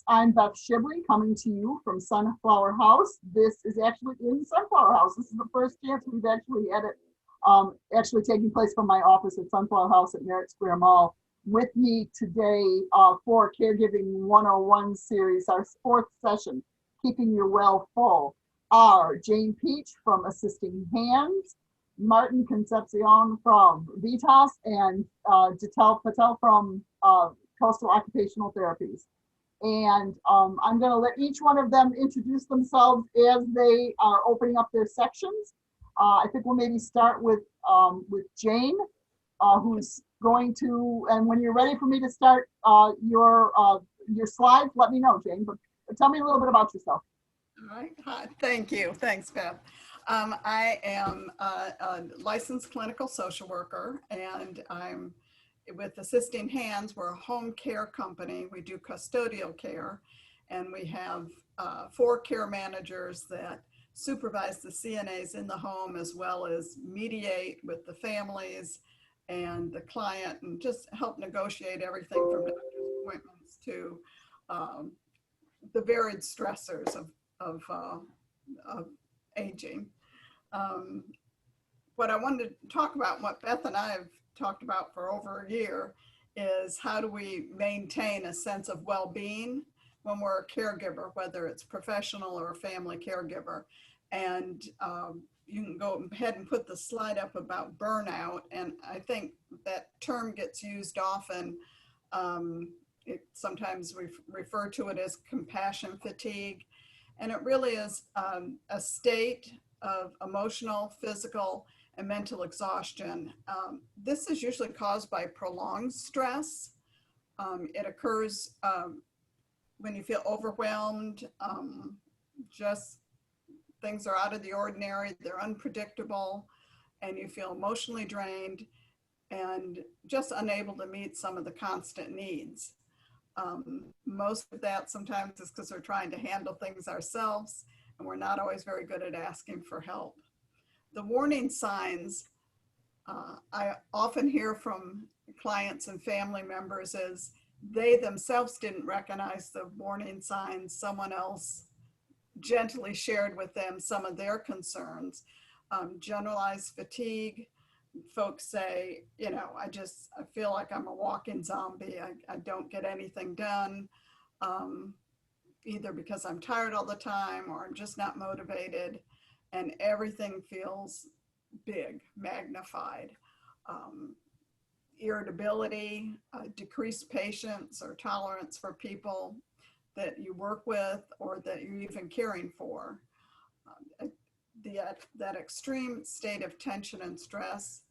I'm Beth Shibley coming to you from Sunflower House. This is actually in Sunflower House. This is the first chance we've actually had it actually taking place from my office at Sunflower House at Merritt Square Mall. With me today for Caregiving 101 series, our fourth session, Keeping Your Well Full, are Jane Peach from Assisting Hands, Martin Concepcion from Vitas, and Jitel Patel from Coastal Occupational Therapies. And I'm going to let each one of them introduce themselves as they are opening up their sections. I think we'll maybe start with Jane, who's going to, and when you're ready for me to start your slides, let me know, Jane, but tell me a little bit about yourself. All right. Hi. Thank you. Thanks, Beth. I am a licensed clinical social worker, and I'm with Assisting Hands. We're a home care company. We do custodial care, and we have 4 care managers that supervise the CNAs in the home, as well as mediate with the families and the client, and just help negotiate everything from doctor's appointments to the varied stressors of aging. What I wanted to talk about, what Beth and I have talked about for over a year, is how do we maintain a sense of well-being when we're a caregiver, whether it's professional or a family caregiver. And you can go ahead and put the slide up about burnout. And I think that term gets used often. Sometimes we refer to it as compassion fatigue. And it really is a state of emotional, physical, and mental exhaustion. This is usually caused by prolonged stress. It occurs when you feel overwhelmed, just things are out of the ordinary, they're unpredictable, and you feel emotionally drained and just unable to meet some of the constant needs. Most of that sometimes is because we're trying to handle things ourselves, and we're not always very good at asking for help. The warning signs I often hear from clients and family members is they themselves didn't recognize the warning signs. Someone else gently shared with them some of their concerns. Generalized fatigue. Folks say, you know, I feel like I'm a walking zombie. I don't get anything done, either because I'm tired all the time or I'm just not motivated, and everything feels big, magnified. Irritability, decreased patience or tolerance for people that you work with or that you're even caring for. That extreme state of tension and stress,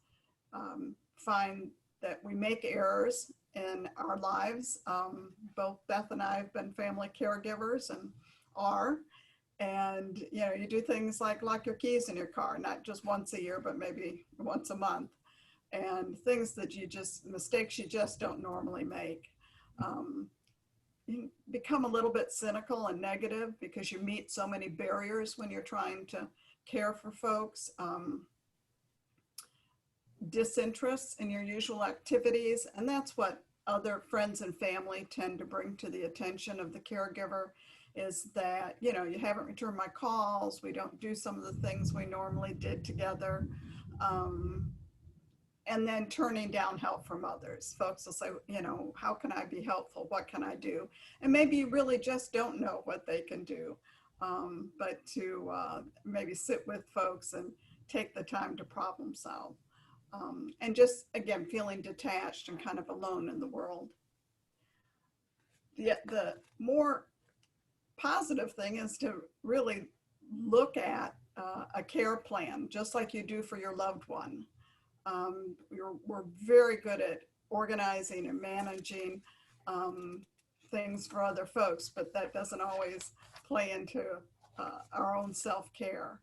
find that we make errors in our lives. Both Beth and I have been family caregivers and are, and you know, you do things like lock your keys in your car, not just once a year, but maybe once a month, and things that mistakes you just don't normally make. You become a little bit cynical and negative because you meet so many barriers when you're trying to care for folks. Disinterest in your usual activities, and that's what other friends and family tend to bring to the attention of the caregiver, is that, you know, you haven't returned my calls, we don't do some of the things we normally did together, and then turning down help from others. Folks will say, you know, how can I be helpful? What can I do? And maybe you really just don't know what they can do, but to maybe sit with folks and take the time to problem solve. And just, again, feeling detached and kind of alone in the world. The more positive thing is to really look at a care plan, just like you do for your loved one. We're very good at organizing and managing things for other folks, but that doesn't always play into our own self-care.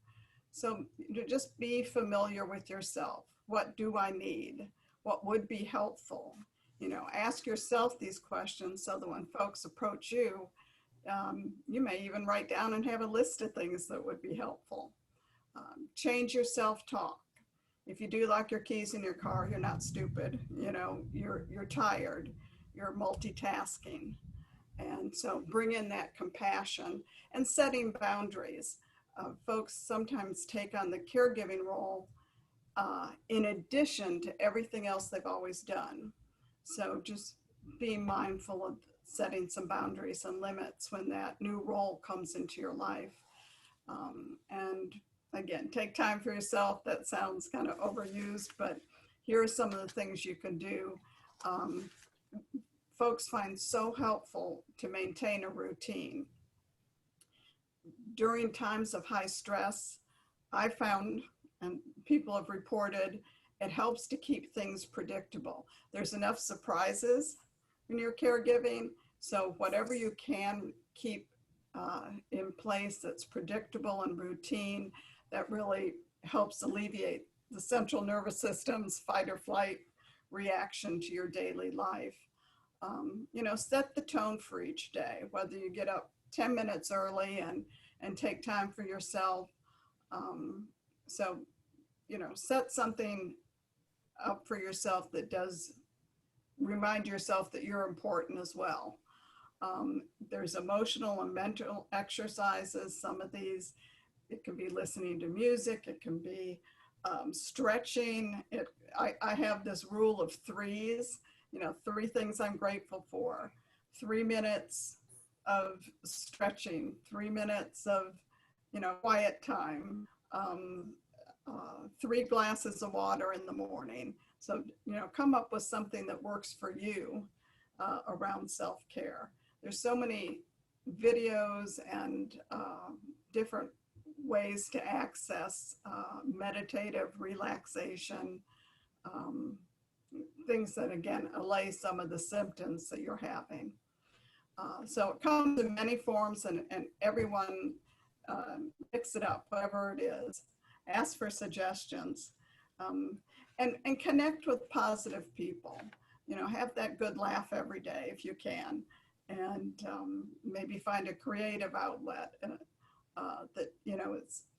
So just be familiar with yourself. What do I need? What would be helpful? You know, ask yourself these questions so that when folks approach you, you may even write down and have a list of things that would be helpful. Change your self-talk. If you do lock your keys in your car, you're not stupid. You know, you're tired, you're multitasking. And so bring in that compassion and setting boundaries. Folks sometimes take on the caregiving role in addition to everything else they've always done. So just being mindful of setting some boundaries and limits when that new role comes into your life. And again, take time for yourself. That sounds kind of overused, but here are some of the things you can do. Folks find so helpful to maintain a routine. During times of high stress, I found, and people have reported, it helps to keep things predictable. There's enough surprises when you're caregiving, so whatever you can keep in place that's predictable and routine, that really helps alleviate the central nervous system's fight or flight reaction to your daily life. Set the tone for each day, whether you get up 10 minutes early and take time for yourself. Set something up for yourself that does remind yourself that you're important as well. There's emotional and mental exercises. Some of these, it can be listening to music, it can be stretching. I have this rule of threes, 3 things I'm grateful for. 3 minutes of stretching, 3 minutes of, quiet time, 3 glasses of water in the morning. So, come up with something that works for you around self-care. There's so many videos and different ways to access meditative relaxation, things that, again, allay some of the symptoms that you're having. So it comes in many forms, and everyone mix it up, whatever it is. Ask for suggestions, and connect with positive people. Have that good laugh every day if you can, and maybe find a creative outlet that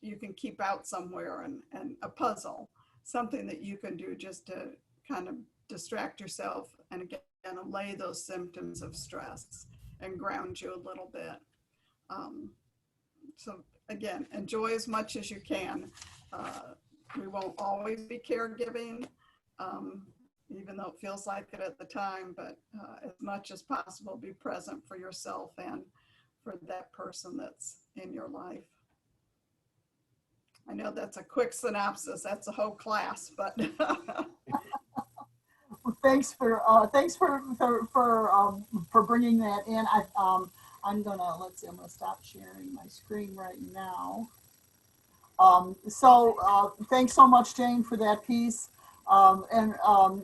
you can keep out somewhere, and a puzzle, something that you can do just to kind of distract yourself and again allay those symptoms of stress and ground you a little bit. So again, enjoy as much as you can. We won't always be caregiving, even though it feels like it at the time, but as much as possible, be present for yourself and for that person that's in your life. I know that's a quick synopsis. That's a whole class, but Thanks for bringing that in. I'm gonna stop sharing my screen right now. Thanks so much, Jane, for that piece. I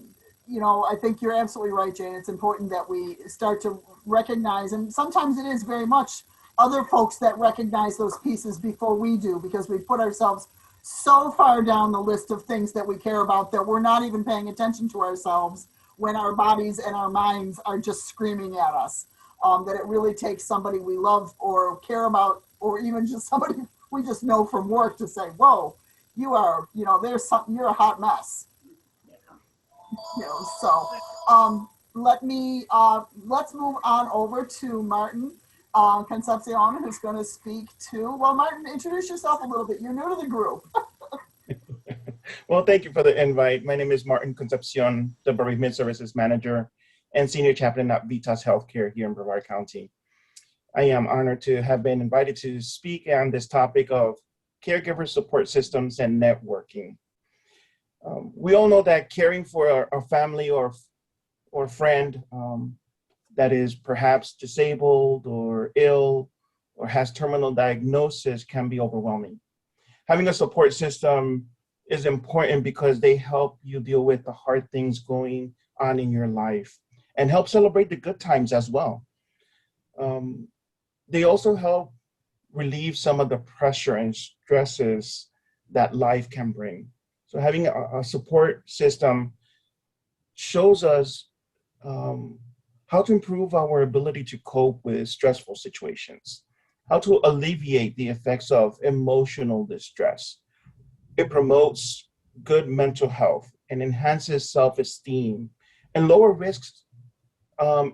think you're absolutely right, Jane. It's important that we start to recognize, and sometimes it is very much other folks that recognize those pieces before we do, because we put ourselves so far down the list of things that we care about that we're not even paying attention to ourselves when our bodies and our minds are just screaming at us. That it really takes somebody we love or care about, or even just somebody we just know from work to say, whoa, you are, there's something, you're a hot mess. Let's move on over to Martin Concepcion, who's going to speak to, well, Martin, introduce yourself a little bit. You're new to the group. Well, thank you for the invite. My name is Martin Concepcion, the Bereavement Services Manager and Senior Chaplain at Vitas Healthcare here in Brevard County. I am honored to have been invited to speak on this topic of caregiver support systems and networking. We all know that caring for a family or friend that is perhaps disabled or ill or has terminal diagnosis can be overwhelming. Having a support system is important because they help you deal with the hard things going on in your life and help celebrate the good times as well. They also help relieve some of the pressure and stresses that life can bring. So having a support system shows us how to improve our ability to cope with stressful situations, how to alleviate the effects of emotional distress. It promotes good mental health and enhances self-esteem and lower risks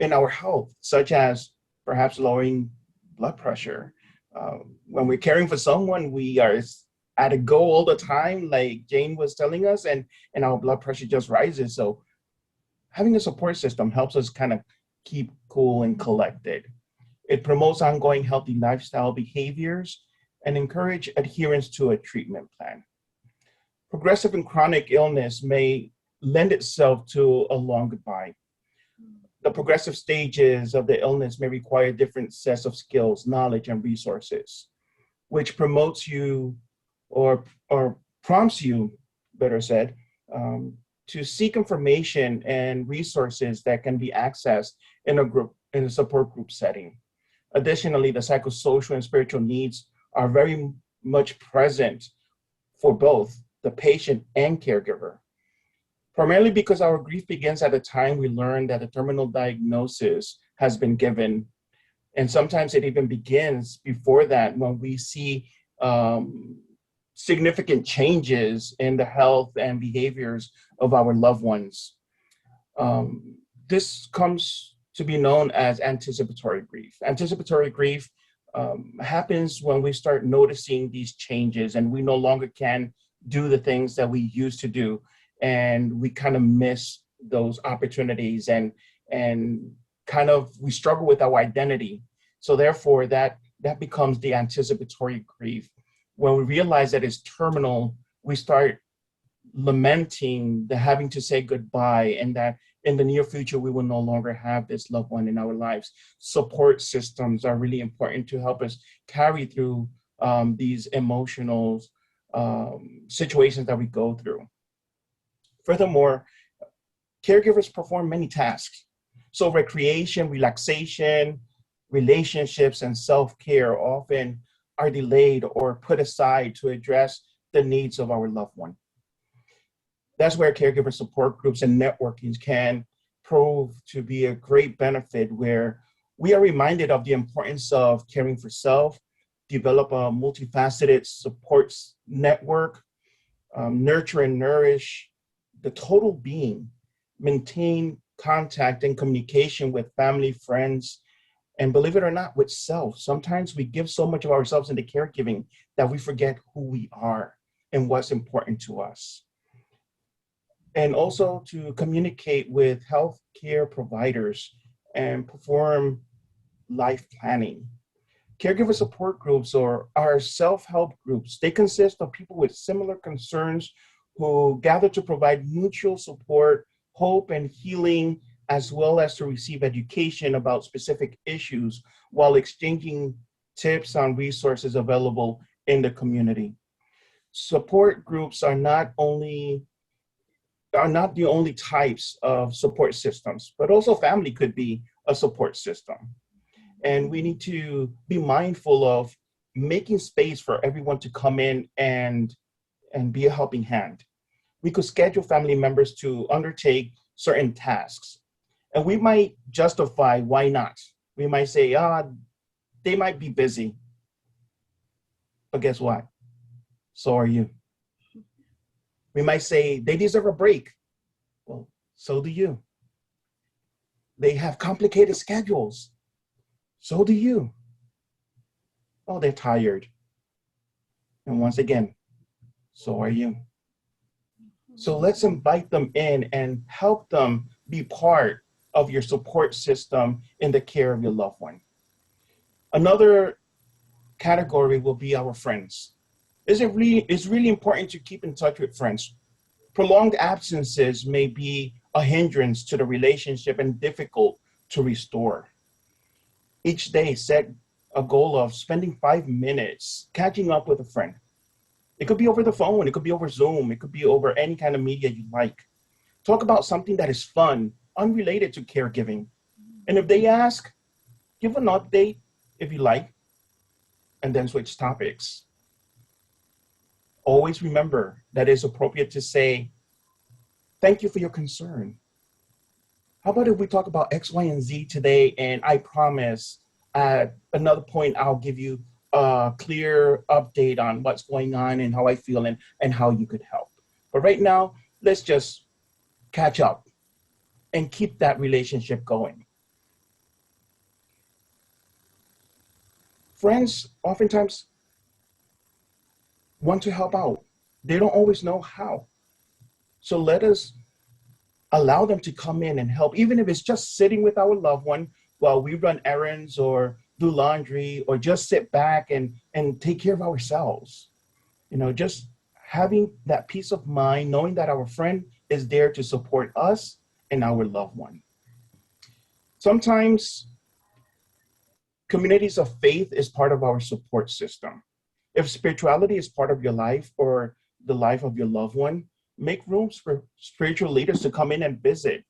in our health, such as perhaps lowering blood pressure. When we're caring for someone, we are at a go all the time, like Jane was telling us, and our blood pressure just rises. So having a support system helps us kind of keep cool and collected. It promotes ongoing healthy lifestyle behaviors and encourage adherence to a treatment plan. Progressive and chronic illness may lend itself to a long goodbye. The progressive stages of the illness may require different sets of skills, knowledge, and resources, which promotes you or prompts you, better said, to seek information and resources that can be accessed in a support group setting. Additionally, the psychosocial and spiritual needs are very much present for both the patient and caregiver. Primarily because our grief begins at the time we learn that a terminal diagnosis has been given. And sometimes it even begins before that when we see significant changes in the health and behaviors of our loved ones. This comes to be known as anticipatory grief. Anticipatory grief happens when we start noticing these changes and we no longer can do the things that we used to do, and we kind of miss those opportunities and kind of we struggle with our identity. So therefore that becomes the anticipatory grief. When we realize that it's terminal, we start lamenting the having to say goodbye and that in the near future, we will no longer have this loved one in our lives. Support systems are really important to help us carry through these emotional situations that we go through. Furthermore, caregivers perform many tasks. So recreation, relaxation, relationships, and self-care often are delayed or put aside to address the needs of our loved one. That's where caregiver support groups and networking can prove to be a great benefit, where we are reminded of the importance of caring for self, develop a multifaceted support network, nurture and nourish the total being, maintain contact and communication with family, friends, and believe it or not, with self. Sometimes we give so much of ourselves into caregiving that we forget who we are and what's important to us. And also to communicate with healthcare providers and perform life planning. Caregiver support groups or our self-help groups, they consist of people with similar concerns who gather to provide mutual support, hope, and healing, as well as to receive education about specific issues while exchanging tips on resources available in the community. Support groups are not the only types of support systems, but also family could be a support system. And we need to be mindful of making space for everyone to come in and be a helping hand. We could schedule family members to undertake certain tasks. And we might justify why not. We might say, they might be busy. But guess what? So are you. We might say they deserve a break. Well, so do you. They have complicated schedules. So do you. Oh, they're tired. And once again, so are you. So let's invite them in and help them be part of your support system in the care of your loved one. Another category will be our friends. It's really important to keep in touch with friends. Prolonged absences may be a hindrance to the relationship and difficult to restore. Each day, set a goal of spending 5 minutes catching up with a friend. It could be over the phone, it could be over Zoom, it could be over any kind of media you like. Talk about something that is fun, unrelated to caregiving. And if they ask, give an update if you like, and then switch topics. Always remember that it's appropriate to say, thank you for your concern. How about if we talk about X, Y, and Z today, and I promise at another point, I'll give you a clear update on what's going on and how I feel and how you could help. But right now, let's just catch up and keep that relationship going. Friends oftentimes want to help out. They don't always know how. So let us allow them to come in and help, even if it's just sitting with our loved one while we run errands or do laundry or just sit back and take care of ourselves. Just having that peace of mind, knowing that our friend is there to support us and our loved one. Sometimes communities of faith is part of our support system. If spirituality is part of your life or the life of your loved one, make rooms for spiritual leaders to come in and visit,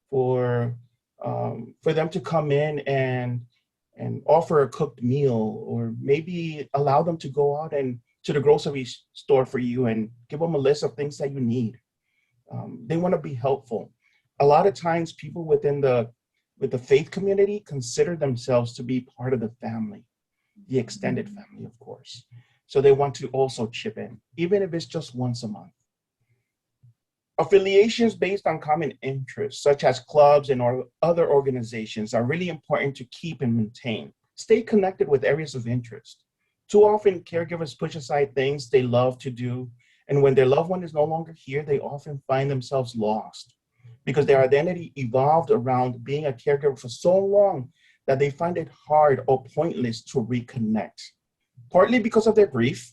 for them to come in and offer a cooked meal, or maybe allow them to go out and to the grocery store for you and give them a list of things that you need. They want to be helpful. A lot of times people with the faith community consider themselves to be part of the family, the extended family, of course. So they want to also chip in, even if it's just once a month. Affiliations based on common interests, such as clubs and or other organizations, are really important to keep and maintain. Stay connected with areas of interest. Too often, caregivers push aside things they love to do, and when their loved one is no longer here, they often find themselves lost because their identity evolved around being a caregiver for so long that they find it hard or pointless to reconnect. Partly because of their grief,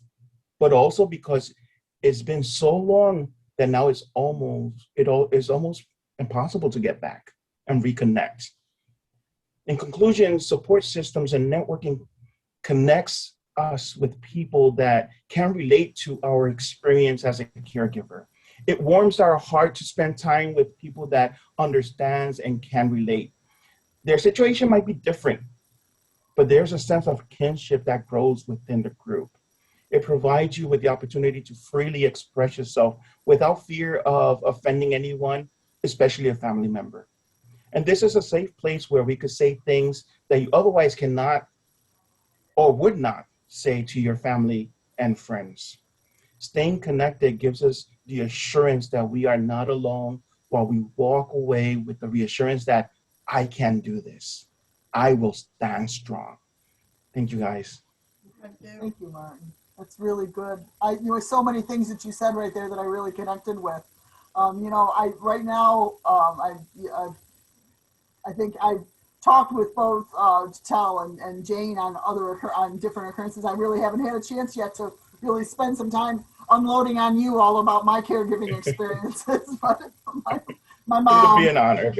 but also because it's been so long that now it's almost impossible to get back and reconnect. In conclusion, support systems and networking connects us with people that can relate to our experience as a caregiver. It warms our heart to spend time with people that understands and can relate. Their situation might be different, but there's a sense of kinship that grows within the group. It provides you with the opportunity to freely express yourself without fear of offending anyone, especially a family member. And this is a safe place where we could say things that you otherwise cannot or would not say to your family and friends. Staying connected gives us the assurance that we are not alone, while we walk away with the reassurance that I can do this. I will stand strong. Thank you, guys. Thank you. Thank you, Martin. That's really good. There were so many things that you said right there that I really connected with. Right now, I think I've talked with both Tel and Jane on different occurrences. I really haven't had a chance yet to really spend some time unloading on you all about my caregiving experiences. But my mom, It would be an honor.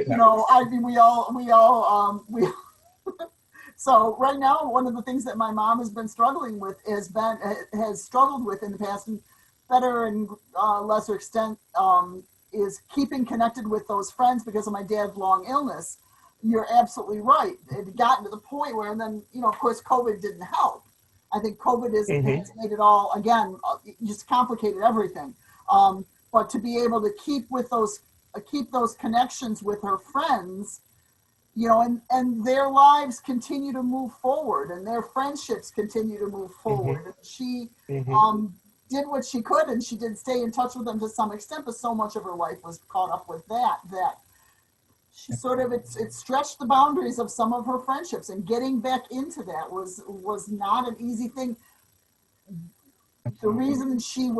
So right now, one of the things that my mom has been struggling with has struggled with in the past, and better and lesser extent, is keeping connected with those friends because of my dad's long illness. You're absolutely right. It had gotten to the point where, and then, of course, COVID didn't help. I think COVID has made it all, again, just complicated everything. But to be able to keep those connections with her friends, and their lives continue to move forward and their friendships continue to move forward. And she did what she could, and she did stay in touch with them to some extent, but so much of her life was caught up with that she sort of, it stretched the boundaries of some of her friendships, and getting back into that was not an easy thing. The reason she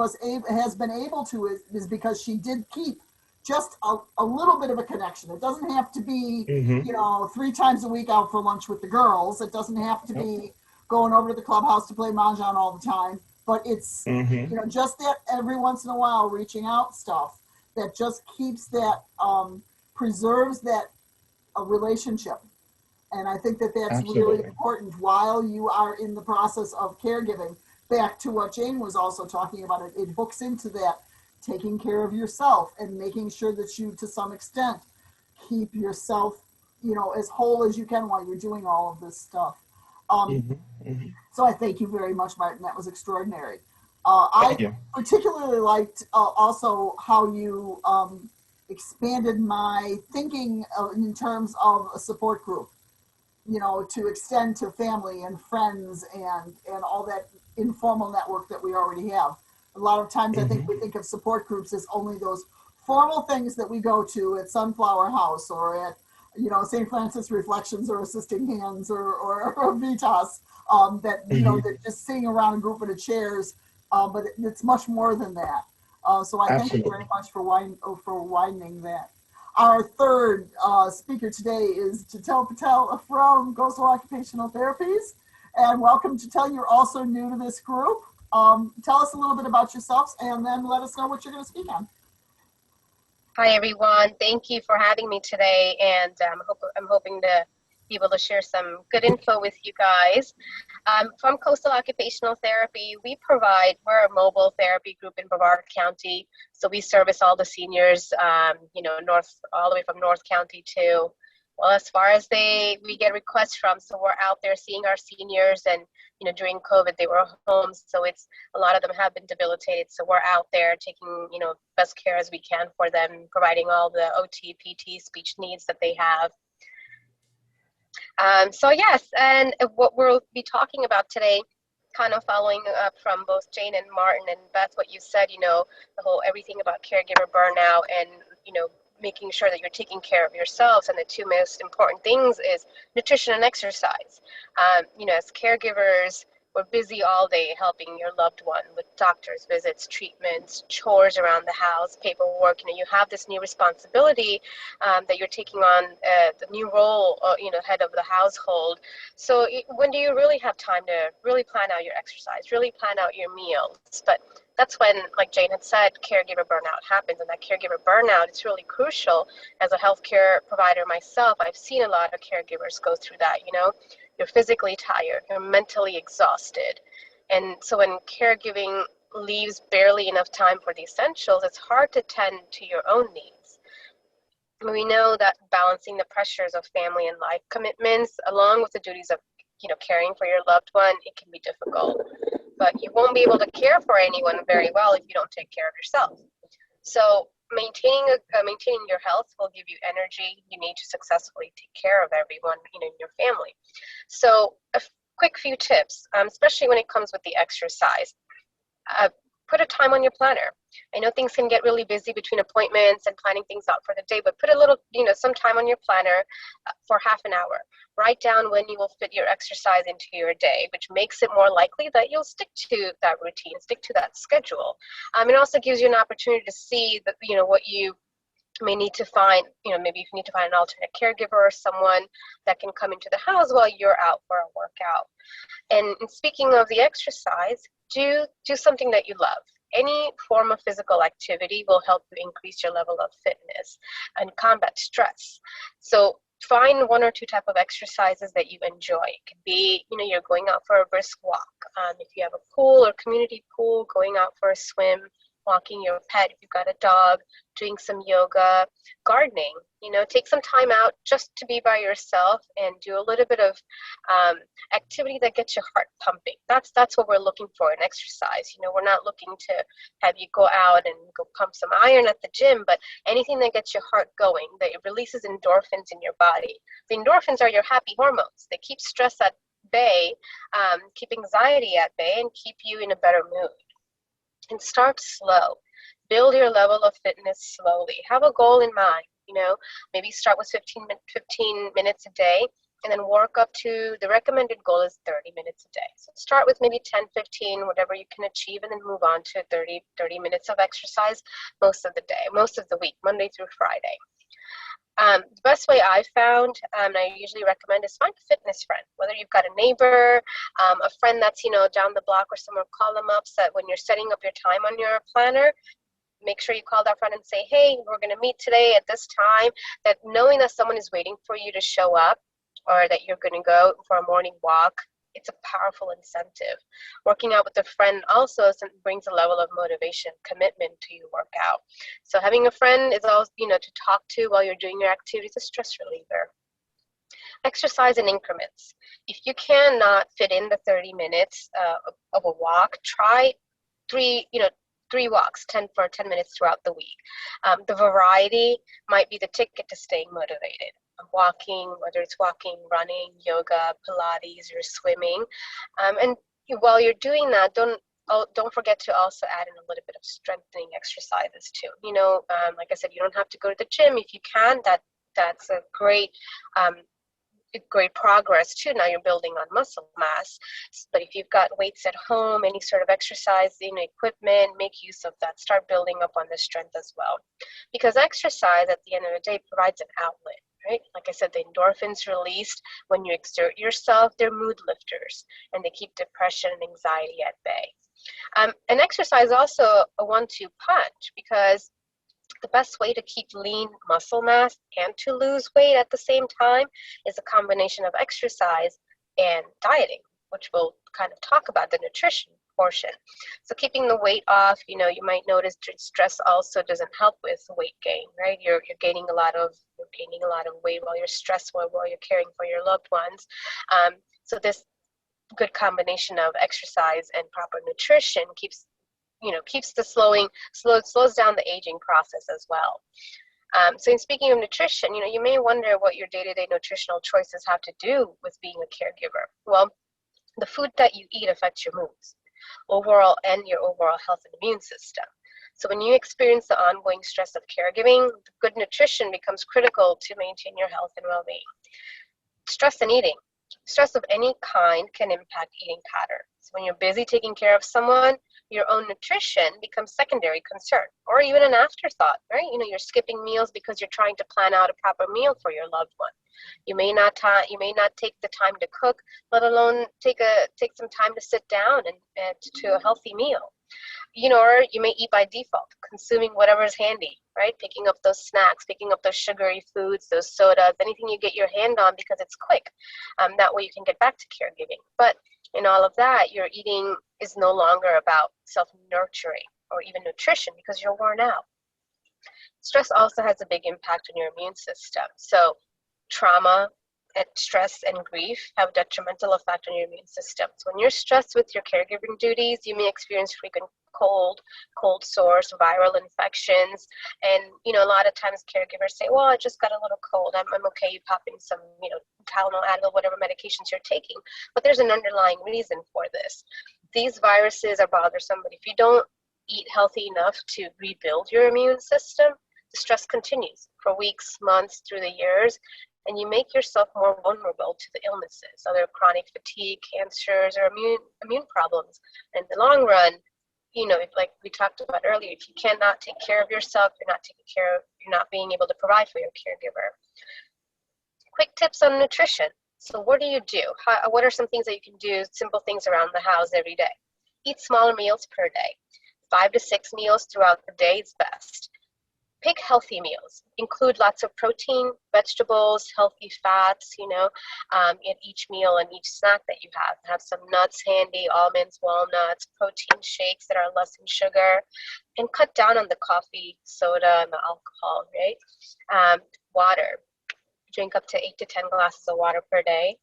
has been able to is because she did keep just a little bit of a connection. It doesn't have to be, 3 times a week out for lunch with the girls. It doesn't have to be going over to the clubhouse to play mahjong all the time. But it's, just that every once in a while reaching out stuff that just keeps that, preserves that relationship. And I think that that's really important while you are in the process of caregiving. Back to what Jane was also talking about, it hooks into that, taking care of yourself and making sure that you, to some extent, keep yourself, as whole as you can while you're doing all of this stuff. So I thank you very much, Martin. That was extraordinary. I particularly liked also how you expanded my thinking in terms of a support group, to extend to family and friends and all that informal network that we already have. A lot of times I think we think of support groups as only those formal things that we go to at Sunflower House or at St. Francis Reflections or Assisting Hands or Vitas, that, Mhm. that just sitting around a group of the chairs, but it's much more than that. So I thank you very Absolutely. much for widening that. Our third speaker today is Jitel Patel from Coastal Occupational Therapies. And welcome, Jitel. You're also new to this group. Tell us a little bit about yourselves and then let us know what you're going to speak on. Hi, everyone. Thank you for having me today, and I'm hoping to be able to share some good info with you guys. From Coastal Occupational Therapy, we're a mobile therapy group in Brevard County, so we service all the seniors, all the way from North County to, well, as far as we get requests from, so we're out there seeing our seniors, and during COVID, they were home, so a lot of them have been debilitated. So we're out there taking, best care as we can for them, providing all the OT, PT, speech needs that they have. So yes, and what we'll be talking about today, kind of following up from both Jane and Martin and Beth, what you said, the whole everything about caregiver burnout and, making sure that you're taking care of yourselves. And the two most important things is nutrition and exercise. As caregivers, we're busy all day helping your loved one with doctor's visits, treatments, chores around the house, paperwork. You have this new responsibility that you're taking on, the new role, head of the household. So when do you really have time to really plan out your exercise, really plan out your meals? But that's when, like Jane had said, caregiver burnout happens. And that caregiver burnout is really crucial. As a healthcare provider myself, I've seen a lot of caregivers go through that. You're physically tired, you're mentally exhausted. And so when caregiving leaves barely enough time for the essentials, it's hard to tend to your own needs. We know that balancing the pressures of family and life commitments, along with the duties of caring for your loved one, it can be difficult. But you won't be able to care for anyone very well if you don't take care of yourself. So maintaining your health will give you energy you need to successfully take care of everyone in your family. So a quick few tips, especially when it comes with the exercise. Put a time on your planner. I know things can get really busy between appointments and planning things out for the day, but put a little, some time on your planner for half an hour. Write down when you will fit your exercise into your day, which makes it more likely that you'll stick to that routine, stick to that schedule. It also gives you an opportunity to see that, what you may need to find, maybe if you need to find an alternate caregiver or someone that can come into the house while you're out for a workout. And speaking of the exercise, do something that you love. Any form of physical activity will help you increase your level of fitness and combat stress. So find one or two type of exercises that you enjoy. It could be, you're going out for a brisk walk. If you have a pool or community pool, going out for a swim, walking your pet if you've got a dog, doing some yoga, gardening. Take some time out just to be by yourself and do a little bit of activity that gets your heart pumping. That's what we're looking for in exercise. We're not looking to have you go out and go pump some iron at the gym, but anything that gets your heart going, that it releases endorphins in your body. The endorphins are your happy hormones. They keep stress at bay, keep anxiety at bay, and keep you in a better mood. And start slow. Build your level of fitness slowly. Have a goal in mind. Maybe start with 15 minutes a day, and then work up to the recommended goal is 30 minutes a day. So start with maybe 10, 15, whatever you can achieve, and then move on to 30 minutes of exercise most of the day, most of the week, Monday through Friday. The best way I found, and I usually recommend, is find a fitness friend. Whether you've got a neighbor, a friend that's down the block or somewhere, call them up. So that when you're setting up your time on your planner, make sure you call that friend and say, hey, we're going to meet today at this time. That knowing that someone is waiting for you to show up, or that you're going to go for a morning walk, it's a powerful incentive. Working out with a friend also brings a level of motivation, commitment to your workout. So having a friend is also, to talk to while you're doing your activities, a stress reliever. Exercise in increments. If you cannot fit in the 30 minutes of a walk, try three walks, 10 minutes throughout the week. The variety might be the ticket to staying motivated. Walking, whether it's walking, running, yoga, Pilates, or swimming. And while you're doing that, don't forget to also add in a little bit of strengthening exercises too. Like I said, you don't have to go to the gym. If you can, That's a great progress too. Now you're building on muscle mass. But if you've got weights at home, any sort of exercising equipment, make use of that. Start building up on the strength as well. Because exercise at the end of the day provides an outlet, right? Like I said, the endorphins released when you exert yourself, they're mood lifters, and they keep depression and anxiety at bay. And exercise also a 1-2 punch, because the best way to keep lean muscle mass and to lose weight at the same time is a combination of exercise and dieting, which we'll kind of talk about, the nutrition portion. So keeping the weight off, you might notice stress also doesn't help with weight gain, right? You're gaining a lot of weight while you're stressed, while you're caring for your loved ones. So this good combination of exercise and proper nutrition slows down the aging process as well. So in speaking of nutrition, you may wonder what your day-to-day nutritional choices have to do with being a caregiver. Well, the food that you eat affects your moods, your overall health and immune system. So when you experience the ongoing stress of caregiving, good nutrition becomes critical to maintain your health and well-being. Stress and eating. Stress of any kind can impact eating patterns. When you're busy taking care of someone, your own nutrition becomes secondary concern, or even an afterthought, right? You're skipping meals because you're trying to plan out a proper meal for your loved one. You may not take the time to cook, let alone take some time to sit down and to a healthy meal. Or you may eat by default, consuming whatever's handy, right? Picking up those snacks, picking up those sugary foods, those sodas, anything you get your hand on because it's quick. That way you can get back to caregiving. But in all of that, your eating is no longer about self-nurturing or even nutrition because you're worn out. Stress also has a big impact on your immune system. So trauma and stress and grief have a detrimental effect on your immune system. So when you're stressed with your caregiving duties, you may experience frequent cold sores, viral infections. And, a lot of times caregivers say, well, I just got a little cold. I'm okay. You pop in some, Tylenol, Advil, whatever medications you're taking. But there's an underlying reason for this. These viruses are bothersome, but if you don't eat healthy enough to rebuild your immune system, the stress continues for weeks, months, through the years, and you make yourself more vulnerable to the illnesses, other chronic fatigue, cancers, or immune problems. In the long run, like we talked about earlier, if you cannot take care of yourself, you're not being able to provide for your caregiver. Quick tips on nutrition. So what do? What are some things that you can do, simple things around the house every day? Eat smaller meals per day. 5 to 6 meals throughout the day is best. Pick healthy meals. Include lots of protein, vegetables, healthy fats, in each meal and each snack that you have. Have some nuts handy, almonds, walnuts, protein shakes that are less in sugar, and cut down on the coffee, soda, and the alcohol, right? Water. Drink up to 8 to 10 glasses of water per day.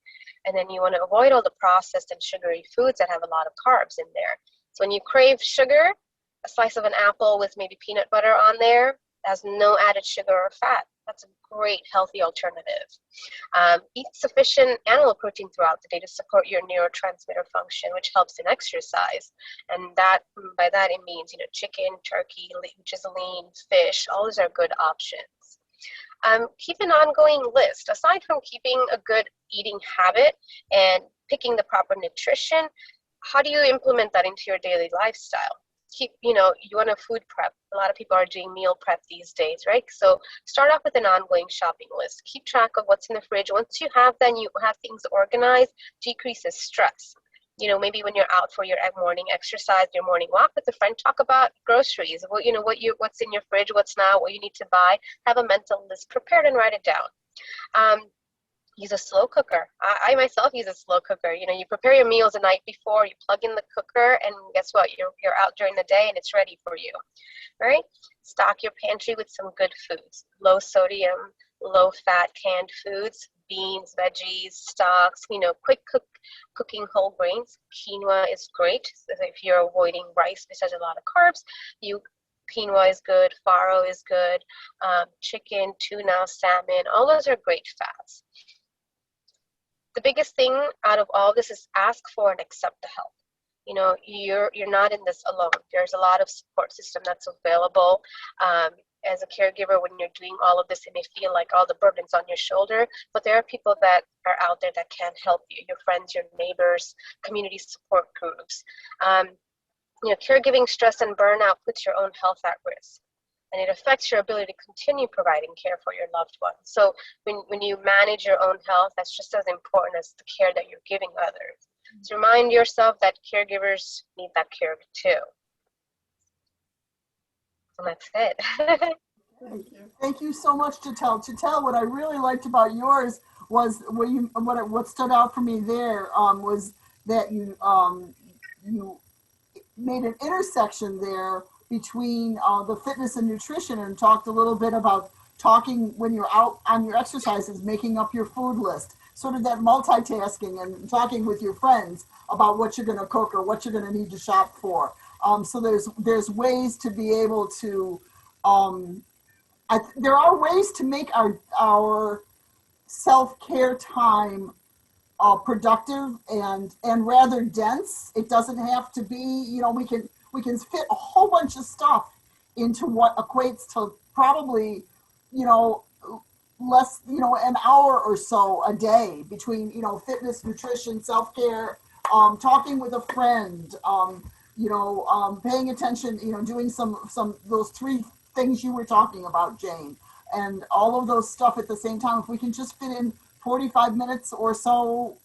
And then you want to avoid all the processed and sugary foods that have a lot of carbs in there. So when you crave sugar, a slice of an apple with maybe peanut butter on there, has no added sugar or fat. That's a great healthy alternative. Eat sufficient animal protein throughout the day to support your neurotransmitter function, which helps in exercise. And by that it means chicken, turkey, which is lean, fish. All those are good options. Keep an ongoing list. Aside from keeping a good eating habit and picking the proper nutrition, how do you implement that into your daily lifestyle? You want to food prep. A lot of people are doing meal prep these days, right? So start off with an ongoing shopping list. Keep track of what's in the fridge. Once you have that, you have things organized, decreases stress. Maybe when you're out for your morning exercise, your morning walk with a friend, talk about groceries. What's in your fridge, what's not, what you need to buy. Have a mental list prepared and write it down. Use a slow cooker. I myself use a slow cooker. You prepare your meals the night before, you plug in the cooker, and guess what? You're out during the day and it's ready for you, right? Stock your pantry with some good foods, low sodium, low fat canned foods, beans, veggies, stocks, quick cooking whole grains. Quinoa is great. If you're avoiding rice, which has a lot of carbs, quinoa is good, farro is good, chicken, tuna, salmon, all those are great fats. The biggest thing out of all this is ask for and accept the help. You're not in this alone. There's a lot of support system that's available, as a caregiver, when you're doing all of this, it may feel like all the burden's on your shoulder, but there are people that are out there that can help you, your friends, your neighbors, community support groups. Caregiving stress and burnout puts your own health at risk, and it affects your ability to continue providing care for your loved ones. So when you manage your own health, that's just as important as the care that you're giving others. So remind yourself that caregivers need that care too. And that's it. Thank you. Thank you so much, Chatel. Chatel, what I really liked about yours was what stood out for me there was that you made an intersection there between the fitness and nutrition, and talked a little bit about talking when you're out on your exercises, making up your food list, sort of that multitasking and talking with your friends about what you're going to cook or what you're going to need to shop for. So there's ways to be able to, there are ways to make our self-care time productive and rather dense. It doesn't have to be, we can fit a whole bunch of stuff into what equates to probably, less, an hour or so a day between, fitness, nutrition, self-care, talking with a friend, paying attention, doing some those three things you were talking about, Jane, and all of those stuff at the same time. If we can just fit in 45 minutes or so,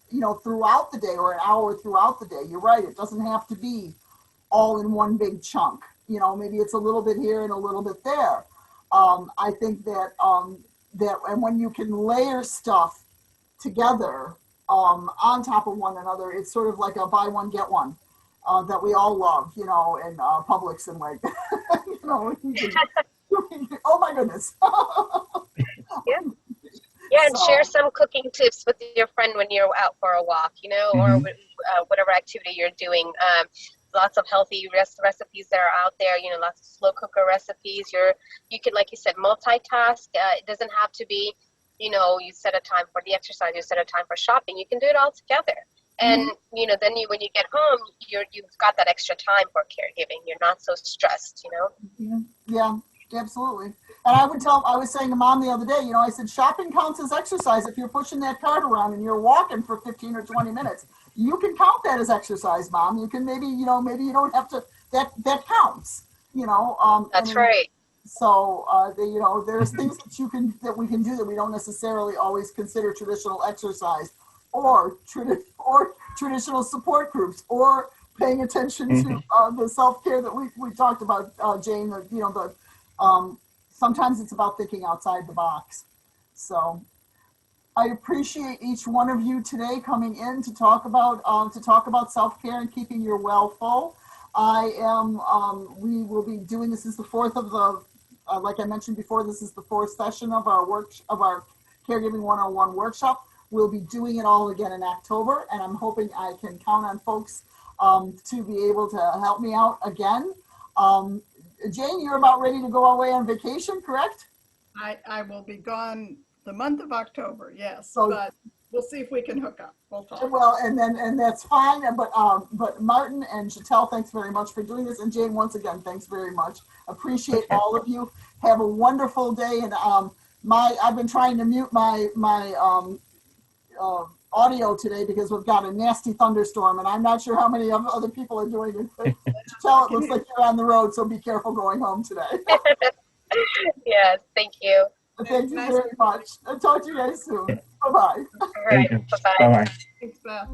throughout the day, or an hour throughout the day, you're right, it doesn't have to be all in one big chunk. Maybe it's a little bit here and a little bit there. I think that and when you can layer stuff together on top of one another, it's sort of like a buy one get one that we all love, in Publix and like, oh my goodness. Yeah. Yeah, and share some cooking tips with your friend when you're out for a walk, or whatever activity you're doing. Lots of healthy recipes that are out there, lots of slow cooker recipes. You can, like you said, multitask. It doesn't have to be, you set a time for the exercise, you set a time for shopping. You can do it all together. And, then when you get home, you've got that extra time for caregiving. You're not so stressed, Yeah, absolutely. And I was saying to Mom the other day, I said, shopping counts as exercise. If you're pushing that cart around and you're walking for 15 or 20 minutes, you can count that as exercise, Mom. You can maybe you don't have to, that counts, That's right. So, there's things that we can do that we don't necessarily always consider traditional exercise or traditional support groups, or paying attention to the self-care that we talked about, Jane, sometimes it's about thinking outside the box. So I appreciate each one of you today coming in to talk about self-care and keeping your well full. We will be doing, this is the fourth of the, like I mentioned before, this is the fourth session of our Caregiving 101 workshop. We'll be doing it all again in October, and I'm hoping I can count on folks to be able to help me out again. Jane, you're about ready to go away on vacation, correct? I will be gone the month of October, yes, So, but we'll see if we can hook up. We'll talk. Well, and that's fine. But Martin and Chatel, thanks very much for doing this, and Jane, once again, thanks very much. Appreciate all of you. Have a wonderful day. And I've been trying to mute my audio today because we've got a nasty thunderstorm, and I'm not sure how many other people are doing it. But Chatel, it looks like you're on the road, so be careful going home today. Yes, thank you. Thank you very much. I'll talk to you guys soon. Bye-bye. All right, bye-bye. Bye-bye. Thanks, Beth.